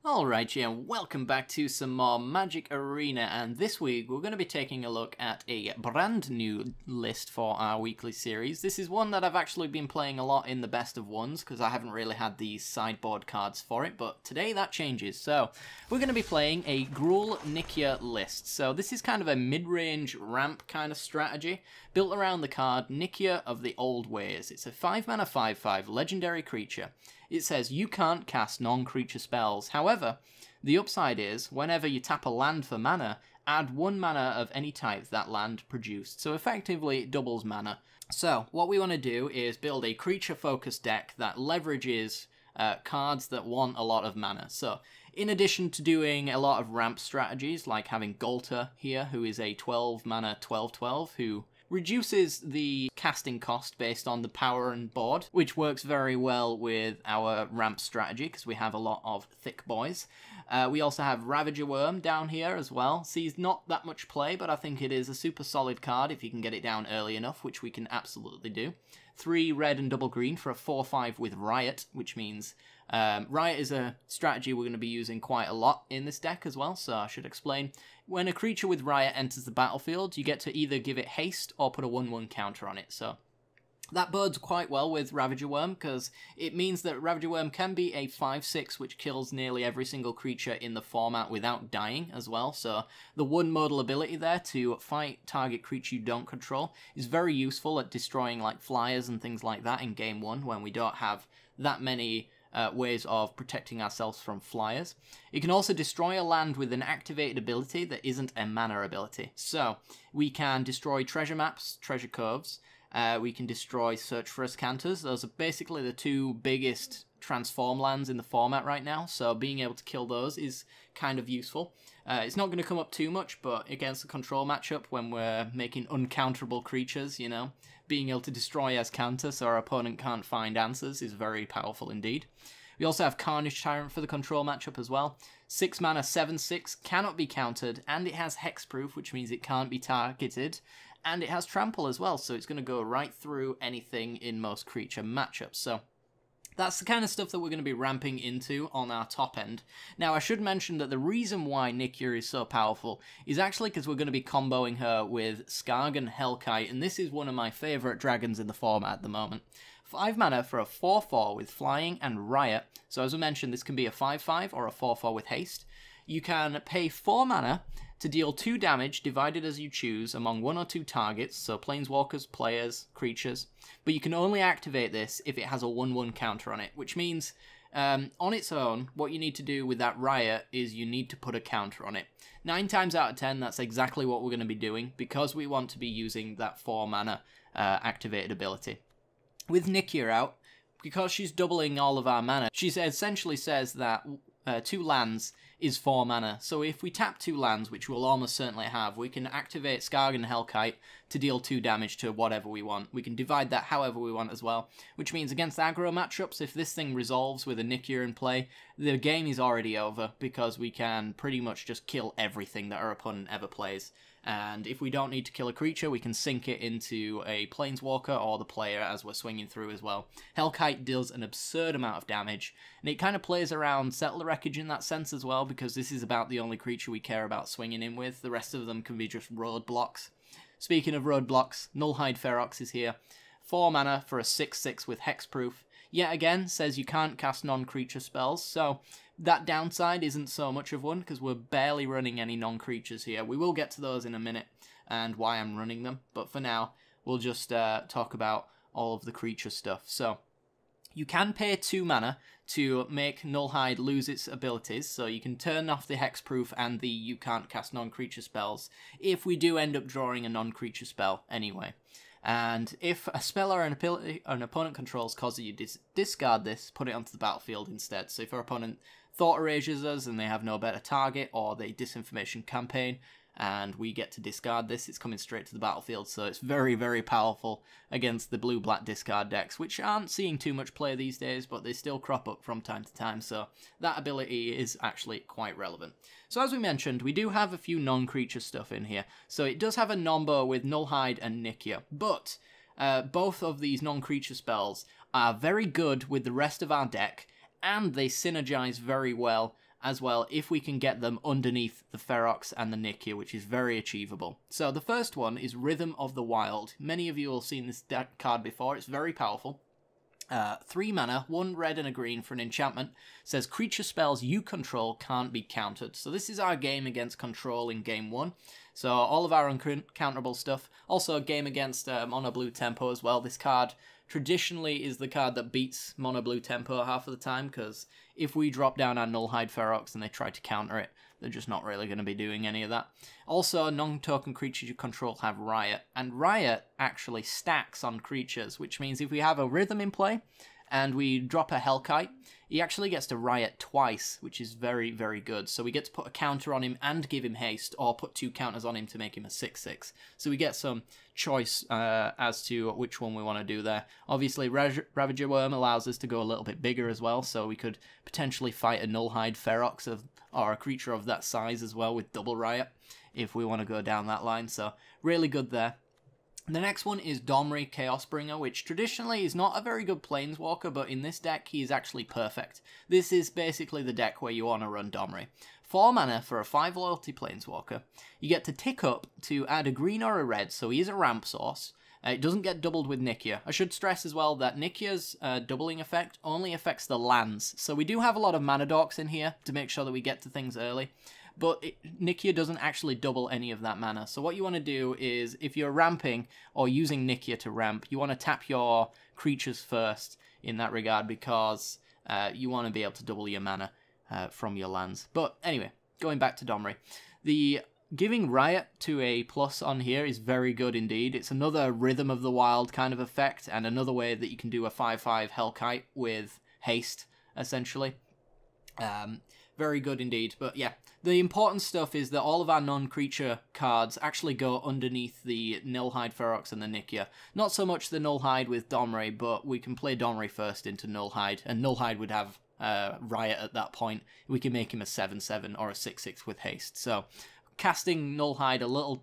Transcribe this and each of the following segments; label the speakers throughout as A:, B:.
A: Alright, yeah, welcome back to some more Magic Arena, and this week we're going to be taking a look at a brand new list for our weekly series. This is one that I've actually been playing a lot in the best of ones, because I haven't really had these sideboard cards for it, but today that changes. So, we're going to be playing a Gruul Nikya list. So this is kind of a mid-range ramp kind of strategy, built around the card Nikya of the Old Ways. It's a 5-mana 5/5 legendary creature. It says you can't cast non-creature spells. However, the upside is, whenever you tap a land for mana, add 1 mana of any type that land produced. So effectively, it doubles mana. So, what we want to do is build a creature-focused deck that leverages cards that want a lot of mana. So, in addition to doing a lot of ramp strategies, like having Golter here, who is a 12 mana 12/12, who reduces the casting cost based on the power and board, which works very well with our ramp strategy because we have a lot of thick boys. We also have Ravager Worm down here as well. Sees not that much play, but I think it is a super solid card if you can get it down early enough, which we can absolutely do. 3 red and double green for a 4/5 with Riot, which means Riot is a strategy we're going to be using quite a lot in this deck as well, so I should explain. When a creature with Riot enters the battlefield, you get to either give it haste or put a 1/1 counter on it, so that bodes quite well with Ravager Worm, because it means that Ravager Worm can be a 5/6 which kills nearly every single creature in the format without dying as well, so the one modal ability there to fight target creature you don't control is very useful at destroying like flyers and things like that in game 1 when we don't have that many ways of protecting ourselves from flyers. It can also destroy a land with an activated ability that isn't a mana ability. So, we can destroy treasure maps, treasure coves, we can destroy Search for Escanters. Those are basically the 2 biggest transform lands in the format right now, so being able to kill those is kind of useful. It's not going to come up too much, but against the control matchup, when we're making uncounterable creatures, you know, being able to destroy Escanter so our opponent can't find answers is very powerful indeed. We also have Carnage Tyrant for the control matchup as well. 6 mana 7/6, cannot be countered, and it has hexproof, which means it can't be targeted, and it has trample as well, so it's going to go right through anything in most creature matchups. So that's the kind of stuff that we're going to be ramping into on our top end. Now, I should mention that the reason why Nikya is so powerful is actually because we're going to be comboing her with Skagan Hellkite, and this is one of my favourite dragons in the format at the moment. 5 mana for a 4/4 with Flying and Riot. So as I mentioned, this can be a 5/5 or a 4/4 with Haste. You can pay 4 mana to deal 2 damage divided as you choose among 1 or 2 targets, so planeswalkers, players, creatures, but you can only activate this if it has a 1/1 counter on it, which means on its own, what you need to do with that Riot is you need to put a counter on it. 9 times out of 10, that's exactly what we're going to be doing, because we want to be using that 4 mana activated ability. With Nikya out, because she's doubling all of our mana, she essentially says that 2 lands is 4 mana. So if we tap 2 lands, which we'll almost certainly have, we can activate Skagan Hellkite to deal 2 damage to whatever we want. We can divide that however we want as well, which means against aggro matchups, if this thing resolves with a Nikya in play, the game is already over, because we can pretty much just kill everything that our opponent ever plays. And if we don't need to kill a creature, we can sink it into a planeswalker or the player as we're swinging through as well. Hellkite deals an absurd amount of damage, and it kind of plays around Settler Wreckage in that sense as well, because this is about the only creature we care about swinging in with. The rest of them can be just roadblocks. Speaking of roadblocks, Nullhide Ferox is here. 4 mana for a 6/6 with hexproof. Yet again, says you can't cast non-creature spells, so that downside isn't so much of one, because we're barely running any non-creatures here. We will get to those in a minute, and why I'm running them, but for now, we'll just talk about all of the creature stuff. So, you can pay 2 mana to make Nullhide lose its abilities, so you can turn off the hexproof and the you can't cast non-creature spells, if we do end up drawing a non-creature spell anyway. And if a spell or an opponent controls causes you to discard this, put it onto the battlefield instead. So if our opponent thought erases us and they have no better target, or they disinformation campaign, and we get to discard this, it's coming straight to the battlefield. So it's very, very powerful against the blue-black discard decks, which aren't seeing too much play these days, but they still crop up from time to time, so that ability is actually quite relevant. So as we mentioned, we do have a few non-creature stuff in here. So it does have a nombo with Nullhide and Nikya, but both of these non-creature spells are very good with the rest of our deck, and they synergize very well as well if we can get them underneath the Ferox and the Nikya, which is very achievable. So the first one is Rhythm of the Wild. Many of you will have seen this card before. It's very powerful. 3 mana, 1 red and a green for an enchantment. Says creature spells you control can't be countered. So this is our game against control in game 1. So all of our uncounterable stuff. Also a game against mono blue tempo as well. This card traditionally is the card that beats mono blue tempo half of the time, because if we drop down our Nullhide Ferox and they try to counter it, they're just not really going to be doing any of that. Also, non-token creatures you control have Riot, and Riot actually stacks on creatures, which means if we have a Rhythm in play and we drop a Hellkite, he actually gets to Riot twice, which is very, very good. So we get to put a counter on him and give him haste, or put 2 counters on him to make him a 6/6. So we get some choice as to which one we want to do there. Obviously, Ravager Worm allows us to go a little bit bigger as well, so we could potentially fight a Nullhide Ferox or a creature of that size as well with double Riot, if we want to go down that line. So really good there. The next one is Domri Chaosbringer, which traditionally is not a very good Planeswalker, but in this deck he is actually perfect. This is basically the deck where you want to run Domri. 4 mana for a 5 loyalty Planeswalker. You get to tick up to add a green or a red, so he is a ramp source. It doesn't get doubled with Nikya. I should stress as well that Nikya's doubling effect only affects the lands, so we do have a lot of mana dorks in here to make sure that we get to things early. But Nikya doesn't actually double any of that mana. So what you want to do is, if you're ramping or using Nikya to ramp, you want to tap your creatures first in that regard, because you want to be able to double your mana from your lands. But anyway, going back to Domri. The giving Riot to a plus on here is very good indeed. It's another Rhythm of the Wild kind of effect, and another way that you can do a 5/5 Hellkite with haste, essentially. Very good indeed. But yeah, the important stuff is that all of our non-creature cards actually go underneath the Nullhide Ferox and the Nikya. Not so much the Nullhide with Domri, but we can play Domri first into Nullhide, and Nullhide would have Riot at that point. We can make him a 7/7 or a 6/6 with haste. So casting Nullhide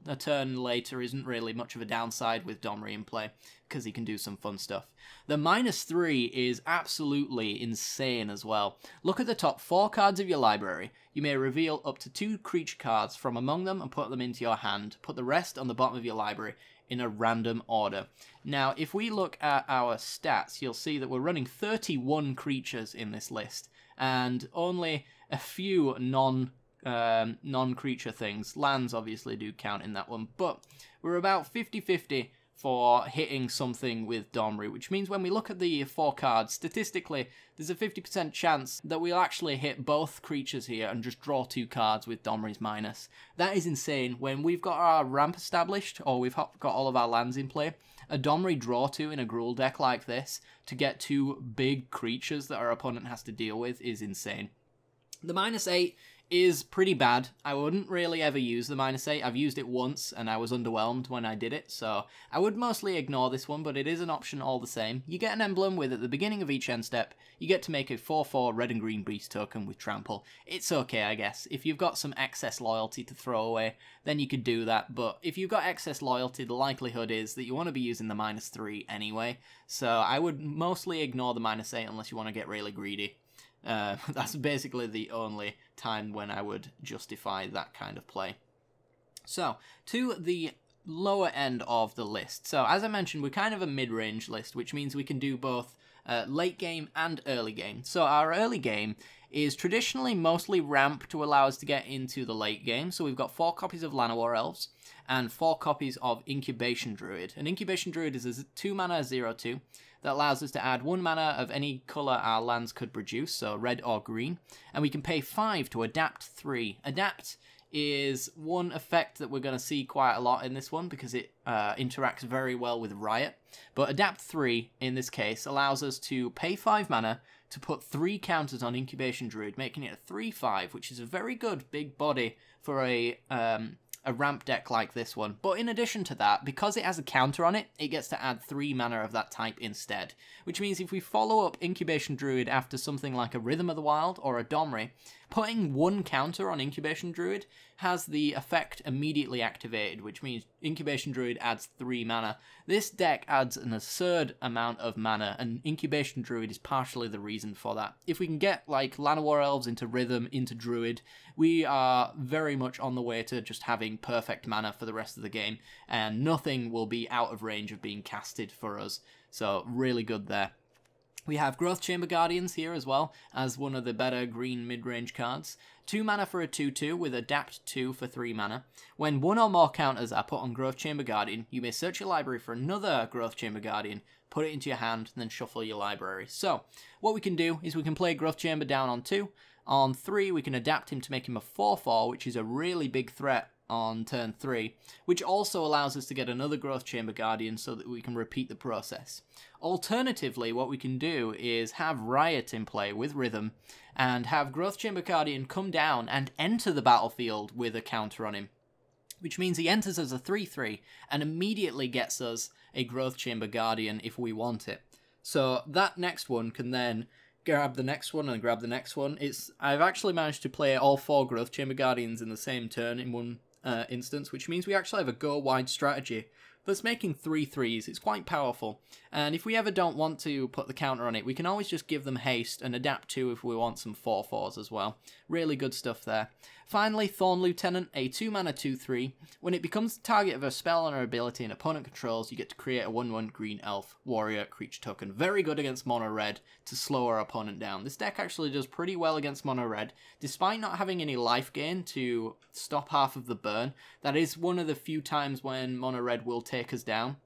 A: a turn later isn't really much of a downside with Domri in play, because he can do some fun stuff. The -3 is absolutely insane as well. Look at the top 4 cards of your library. You may reveal up to 2 creature cards from among them and put them into your hand. Put the rest on the bottom of your library in a random order. Now, if we look at our stats, you'll see that we're running 31 creatures in this list, and only a few non-creature things. Lands obviously do count in that one, but we're about 50-50 for hitting something with Domri, which means when we look at the 4 cards, statistically, there's a 50% chance that we'll actually hit both creatures here and just draw 2 cards with Domri's minus. That is insane. When we've got our ramp established, or we've got all of our lands in play, a Domri draw 2 in a Gruul deck like this to get 2 big creatures that our opponent has to deal with is insane. The -8 is pretty bad. I wouldn't really ever use the -8. I've used it once and I was underwhelmed when I did it, so I would mostly ignore this one, but it is an option all the same. You get an emblem with, at the beginning of each end step, you get to make a 4/4 red and green beast token with trample. It's okay, I guess. If you've got some excess loyalty to throw away, then you could do that, but if you've got excess loyalty, the likelihood is that you want to be using the -3 anyway, so I would mostly ignore the -8 unless you want to get really greedy. That's basically the only time when I would justify that kind of play. So, to the lower end of the list. So, as I mentioned, we're kind of a mid-range list, which means we can do both late game and early game. So, our early game is traditionally mostly ramp to allow us to get into the late game. So, we've got 4 copies of Llanowar Elves and 4 copies of Incubation Druid. An Incubation Druid is a 2 mana 0/2. That allows us to add 1 mana of any colour our lands could produce, so red or green, and we can pay 5 to adapt 3. Adapt is one effect that we're going to see quite a lot in this one because it interacts very well with Riot, but adapt 3 in this case allows us to pay 5 mana to put 3 counters on Incubation Druid, making it a 3/5, which is a very good big body for a ramp deck like this one. But in addition to that, because it has a counter on it, it gets to add 3 mana of that type instead. Which means if we follow up Incubation Druid after something like a Rhythm of the Wild or a Domri, putting 1 counter on Incubation Druid has the effect immediately activated, which means Incubation Druid adds 3 mana. This deck adds an absurd amount of mana, and Incubation Druid is partially the reason for that. If we can get like Llanowar Elves into Rhythm, into Druid, we are very much on the way to just having perfect mana for the rest of the game, and nothing will be out of range of being casted for us. So really good there. We have Growth Chamber Guardians here as well, as one of the better green mid-range cards. 2 mana for a 2-2 with Adapt 2 for 3 mana. When one or more counters are put on Growth Chamber Guardian, you may search your library for another Growth Chamber Guardian, put it into your hand, and then shuffle your library. So, what we can do is we can play Growth Chamber down on 2. On 3, we can adapt him to make him a 4-4, which is a really big threat on turn 3, which also allows us to get another Growth Chamber Guardian so that we can repeat the process. Alternatively, what we can do is have Riot in play with Rhythm, and have Growth Chamber Guardian come down and enter the battlefield with a counter on him, which means he enters as a 3-3 and immediately gets us a Growth Chamber Guardian if we want it. So that next one can then grab the next one and grab the next one. I've actually managed to play all 4 Growth Chamber Guardians in the same turn in one instance, which means we actually have a go-wide strategy that's making 3/3s. It's quite powerful, and if we ever don't want to put the counter on it, we can always just give them haste and adapt 2 if we want some 4/4s as well. Really good stuff there. Finally, Thorn Lieutenant, a 2 mana 2/3. When it becomes the target of a spell or ability an opponent controls, you get to create a 1/1 green elf warrior creature token. Very good against mono red to slow our opponent down. This deck actually does pretty well against mono red, despite not having any life gain to stop half of the burn. That is one of the few times when mono red will take us down,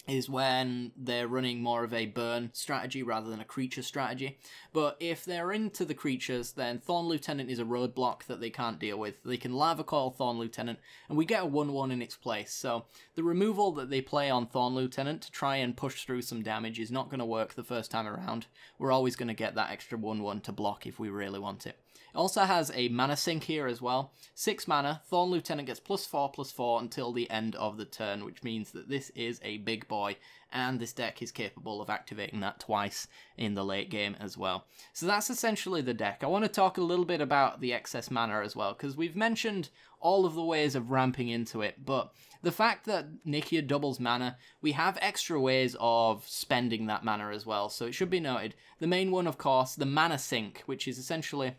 A: is when they're running more of a burn strategy rather than a creature strategy. But if they're into the creatures, then Thorn Lieutenant is a roadblock that they can't deal with. They can Lava Coil Thorn Lieutenant, and we get a 1/1 in its place. So the removal that they play on Thorn Lieutenant to try and push through some damage is not going to work the first time around. We're always going to get that extra 1/1 to block if we really want it. It also has a mana sink here as well. 6 mana, Thorn Lieutenant gets +4/+4 until the end of the turn, which means that this is a big boy, and this deck is capable of activating that twice in the late game as well. So that's essentially the deck. I want to talk a little bit about the excess mana as well, because we've mentioned all of the ways of ramping into it, but the fact that Nikya doubles mana, we have extra ways of spending that mana as well, so it should be noted. The main one, of course, the mana sink, which is essentially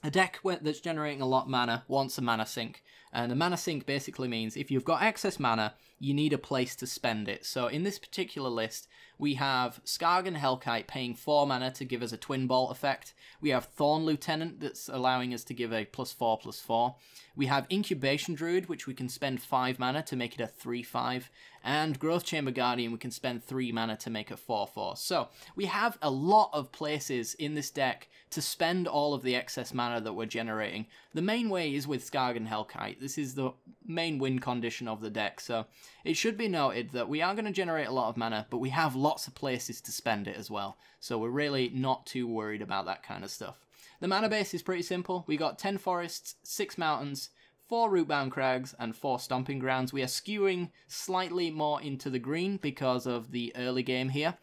A: a deck that's generating a lot of mana wants a mana sink, and a mana sink basically means if you've got excess mana, you need a place to spend it. So in this particular list, we have Skagan Hellkite paying 4 mana to give us a Twin Bolt effect. We have Thorn Lieutenant that's allowing us to give a +4/+4. We have Incubation Druid, which we can spend 5 mana to make it a 3/5. And Growth Chamber Guardian, we can spend 3 mana to make a 4/4. So we have a lot of places in this deck to spend all of the excess mana that we're generating. The main way is with Skagan Hellkite. This is the main win condition of the deck, so it should be noted that we are going to generate a lot of mana, but we have lots of places to spend it as well, so we're really not too worried about that kind of stuff. The mana base is pretty simple. We got 10 forests, 6 mountains, 4 rootbound crags, and 4 stomping grounds. We are skewing slightly more into the green because of the early game here.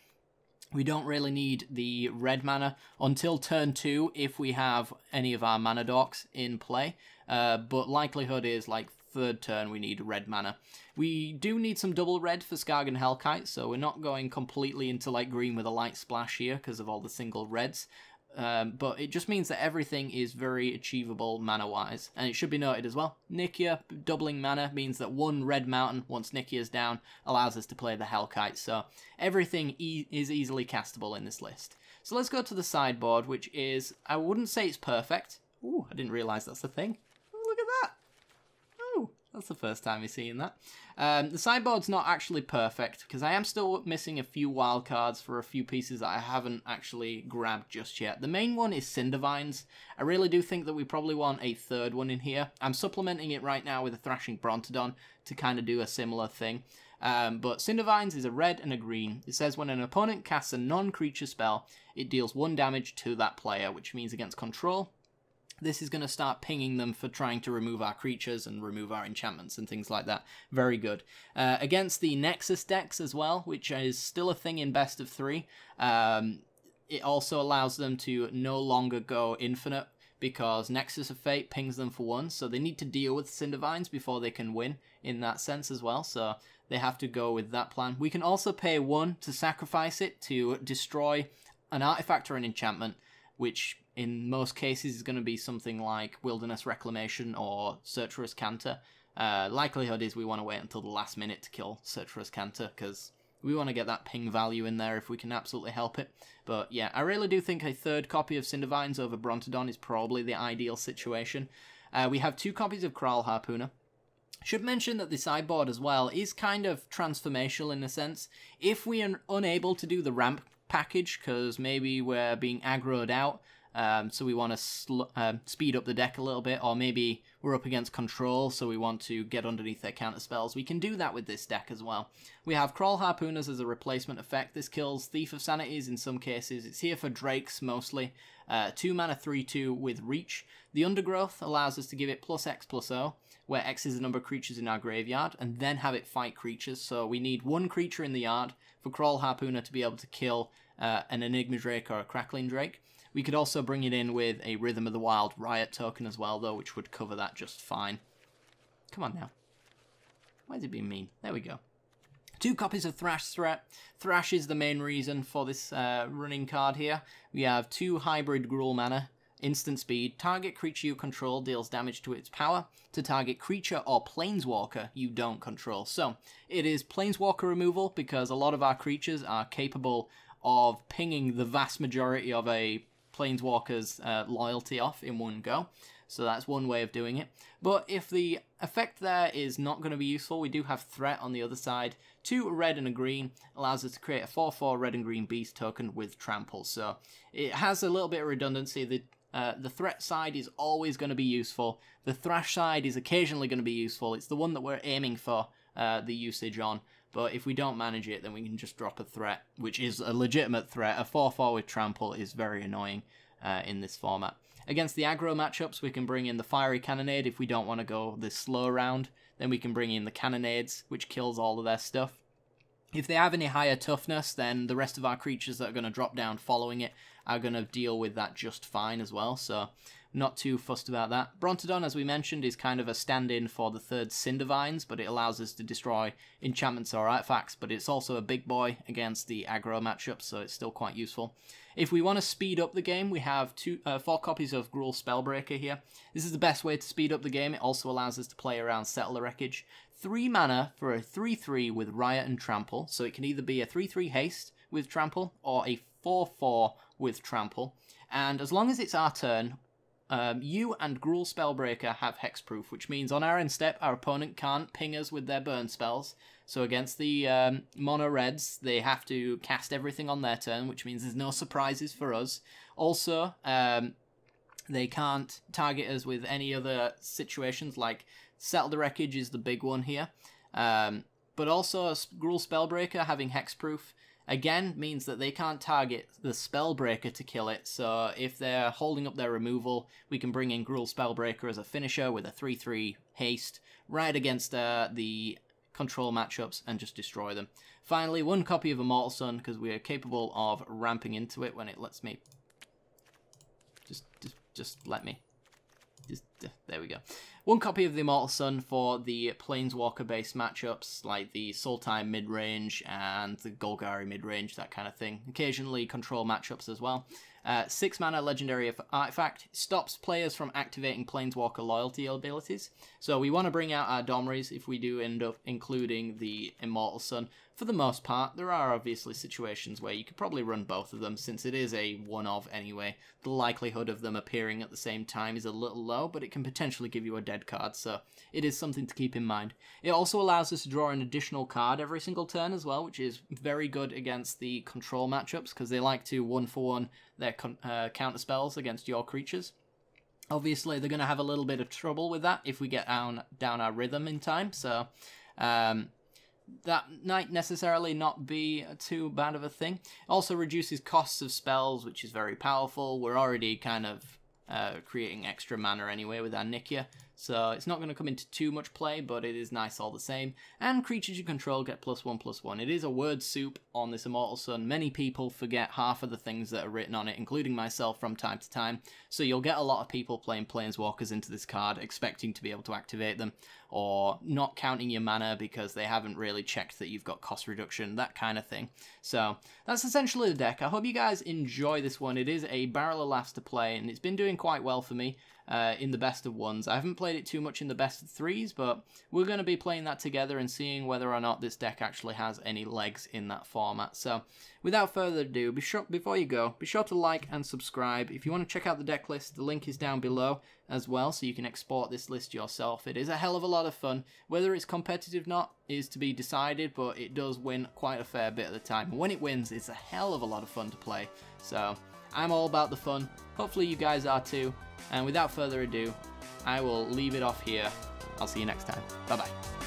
A: We don't really need the red mana until turn 2 if we have any of our mana dorks in play, but likelihood is like 3rd turn we need red mana. We do need some double red for Skagan Hellkite, so we're not going completely into like green with a light splash here because of all the single reds. But it just means that everything is very achievable mana-wise. And it should be noted as well, Nikya doubling mana means that 1 red mountain, once Nikya is down, allows us to play the Hellkite. So everything is easily castable in this list. So let's go to the sideboard, which is, I wouldn't say it's perfect. Ooh, I didn't realise that's a thing. Oh, look at that. Oh, that's the first time you're seeing that. The sideboard's not actually perfect, because I am still missing a few wild cards for a few pieces that I haven't actually grabbed just yet. The main one is Cindervines. I really do think that we probably want a 3rd one in here. I'm supplementing it right now with a Thrashing Brontodon to kind of do a similar thing. But Cindervines is a red and a green. It says when an opponent casts a non-creature spell, it deals 1 damage to that player, which means against control, this is going to start pinging them for trying to remove our creatures and remove our enchantments and things like that. Very good. Against the Nexus decks as well, which is still a thing in best of 3, it also allows them to no longer go infinite, because Nexus of Fate pings them for 1, so they need to deal with Cindervines before they can win in that sense as well, so they have to go with that plan. We can also pay 1 to sacrifice it to destroy an artifact or an enchantment, which in most cases is going to be something like Wilderness Reclamation or Serturous Canter. Likelihood is we want to wait until the last minute to kill Serturous Canter, because we want to get that ping value in there if we can absolutely help it. But yeah, I really do think a 3rd copy of Cindervines over Brontodon is probably the ideal situation. We have 2 copies of Gruul Harpooner. Should mention that the sideboard as well is kind of transformational in a sense. If we are unable to do the ramp package, because maybe we're being aggroed out, so we want to speed up the deck a little bit, or maybe we're up against control, so we want to get underneath their counter spells. We can do that with this deck as well. We have Gruul Harpooners as a replacement effect. This kills Thief of Sanities in some cases. It's here for Drakes mostly. 2 mana 3/2 with Reach. The Undergrowth allows us to give it +X/+O, where X is the number of creatures in our graveyard, and then have it fight creatures. So we need 1 creature in the yard for Gruul Harpooner to be able to kill an Enigma Drake or a Crackling Drake. We could also bring it in with a Rhythm of the Wild Riot token as well, though, which would cover that just fine. Come on now. Why is it being mean? There we go. 2 copies of Thrash Threat. Thrash is the main reason for this running card here. We have 2 hybrid Gruul mana. Instant speed. Target creature you control deals damage to its power to target creature or planeswalker you don't control. So, it is planeswalker removal, because a lot of our creatures are capable of pinging the vast majority of a planeswalker's loyalty off in one go. So that's one way of doing it. But if the effect there is not going to be useful, we do have Threat on the other side. 2 red and a green allows us to create a 4/4 red and green beast token with Trample. So it has a little bit of redundancy. The Threat side is always going to be useful. The Thrash side is occasionally going to be useful. It's the one that we're aiming for the usage on. But if we don't manage it, then we can just drop a Threat, which is a legitimate threat. A 4/4 with Trample is very annoying in this format. Against the aggro matchups, we can bring in the Fiery Cannonade if we don't want to go the slow round. Then we can bring in the Cannonades, which kills all of their stuff. If they have any higher toughness, then the rest of our creatures that are going to drop down following it are going to deal with that just fine as well, so not too fussed about that. Brontodon, as we mentioned, is kind of a stand-in for the 3rd Cindervines, but it allows us to destroy enchantments or artifacts, but it's also a big boy against the aggro matchups, so it's still quite useful. If we want to speed up the game, we have 4 copies of Gruul Spellbreaker here. This is the best way to speed up the game. It also allows us to play around Settle the Wreckage. 3 mana for a 3/3 with Riot and Trample, so it can either be a 3/3 haste with Trample or a 4/4 with Trample. And as long as it's our turn, you and Gruul Spellbreaker have hexproof, which means on our end step, our opponent can't ping us with their burn spells. So against the mono reds, they have to cast everything on their turn, which means there's no surprises for us. Also, they can't target us with any other situations, like Settle the Wreckage is the big one here. But also, Gruul Spellbreaker having hexproof, again, means that they can't target the Spellbreaker to kill it, so if they're holding up their removal, we can bring in Gruul Spellbreaker as a finisher with a 3/3 haste right against the control matchups and just destroy them. Finally, 1 copy of Immortal Sun, because we are capable of ramping into it when it lets me. Just let me. There we go. 1 copy of the Immortal Sun for the Planeswalker-based matchups, like the Sultai mid-range and the Golgari mid-range, that kind of thing. Occasionally control matchups as well. 6 mana legendary artifact stops players from activating Planeswalker loyalty abilities. So we want to bring out our Domries if we do end up including the Immortal Sun. For the most part, there are obviously situations where you could probably run both of them, since it is a one-of anyway. The likelihood of them appearing at the same time is a little low, but it can potentially give you a dead card, so it is something to keep in mind. It also allows us to draw an additional card every single turn as well, which is very good against the control matchups, because they like to 1-for-1 their counter spells against your creatures. Obviously, they're going to have a little bit of trouble with that if we get down our rhythm in time, so that might necessarily not be too bad of a thing. It also reduces costs of spells, which is very powerful. We're already kind of creating extra mana anyway with our Nikya. So it's not going to come into too much play, but it is nice all the same. And creatures you control get +1/+1. It is a word soup on this Immortal Sun. Many people forget half of the things that are written on it, including myself from time to time. So you'll get a lot of people playing Planeswalkers into this card, expecting to be able to activate them, or not counting your mana because they haven't really checked that you've got cost reduction, that kind of thing. So that's essentially the deck. I hope you guys enjoy this one. It is a Barrel of Laughs to play, and it's been doing quite well for me. In the best of ones. I haven't played it too much in the best of threes, but we're going to be playing that together and seeing whether or not this deck actually has any legs in that format. So without further ado, before you go, be sure to like and subscribe. If you want to check out the deck list, the link is down below as well, so you can export this list yourself. It is a hell of a lot of fun. Whether it's competitive or not is to be decided, but it does win quite a fair bit of the time. And when it wins, it's a hell of a lot of fun to play. So I'm all about the fun. Hopefully you guys are too. And without further ado, I will leave it off here. I'll see you next time. Bye-bye.